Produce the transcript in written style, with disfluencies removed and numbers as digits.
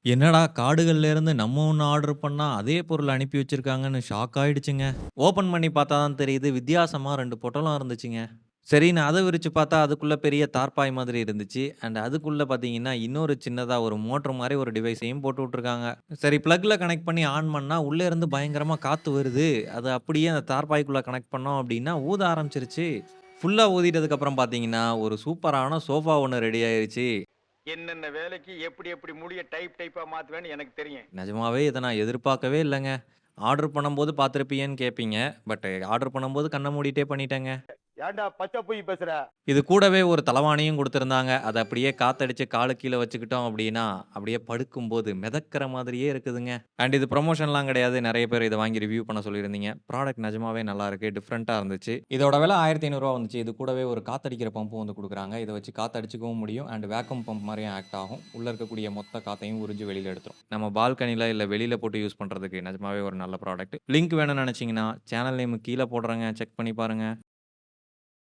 என்னடா காடுகள்ல இருந்து நம்ம ஒண்ணு ஆர்டர் பண்ணா, அதே பொருள் அனுப்பி வச்சிருக்காங்கன்னு ஷாக் ஆயிடுச்சுங்க. ஓப்பன் பண்ணி பார்த்தா தான் தெரியுது, வித்தியாசமா 2 பொட்டலம் இருந்துச்சுங்க. சரின்னு அத விரிச்சு பார்த்தா, அதுக்குள்ள பெரிய தார்ப்பாய் மாதிரி இருந்துச்சு. அதுக்குள்ள பார்த்தீங்கன்னா, இன்னொரு சின்னதா ஒரு மோட்டர் மாரி ஒரு டிவைஸையும் போட்டு விட்டுருக்காங்க. சரி ப்ளக்ல கனெக்ட் பண்ணி ஆன் பண்ணா, உள்ள இருந்து பயங்கரமா காத்து வருது. அது அப்படியே அந்த தார்ப்பாய்க்குள்ள கனெக்ட் பண்ணோம் அப்படின்னா, ஊத ஆரம்பிச்சுருச்சு. ஃபுல்லா ஊதிட்டதுக்கு அப்புறம் பார்த்தீங்கன்னா, ஒரு சூப்பரான சோஃபா ஒண்ணு ரெடி ஆயிருச்சு. என்னென்ன வேலைக்கு எப்படி எப்படி முடிய டைப் டைப்பா மாத்துவேன்னு எனக்கு தெரியும். நிஜமாவே இத நான் எதிர்பார்க்கவே இல்லங்க. ஆர்டர் பண்ணும்போது பார்த்திருப்பியன்னு கேட்பீங்க. பட் ஆர்டர் பண்ணும்போது கண்ண மூடிட்டே பண்ணிட்டேங்க. ஏன்டா பச்சை பொய் பேசுற? இது கூடவே ஒரு தலவாணியும் குடுத்திருந்தாங்க. அத அப்படியே காத்தடிச்சு கால கீழ வச்சுக்கிட்டோம் அப்படின்னா, அப்படியே படுக்கும்போது மிதக்கிற மாதிரியே இருக்குதுங்க. இது புரமோஷன்லாம் கிடையாது. நெறைய பேர் இத வாங்கி ரிவ்யூ பண்ண சொல்லியிருந்தீங்க. ப்ராடக்ட் நிஜமாவே நல்லா இருக்கு. டிஃபரண்டா இருந்துச்சு. இதோட விலை ரூ. 1500 வந்துச்சு. இது கூடவே ஒரு காத்தடிக்கிற பம்பும் வந்து குடுக்குறாங்க. இத வச்சு காத்தடிச்சுக்கவும் முடியும். வேக்யூம் பம்ப் மாரியும் ஆக்ட் ஆகும். உள்ள இருக்கக்கூடிய மொத்த காத்தையும் உறிஞ்சு வெளியில எடுத்துரும். நம்ம பால்கனில இல்ல வெளியில போட்டு யூஸ் பண்றதுக்கு நிஜமாவே ஒரு நல்ல ப்ராடக்ட். லிங்க் வேணும்னு நெனச்சீங்கன்னா, சேனல் நேம் கீழ போடுறேங்க. செக் பண்ணி பாருங்க.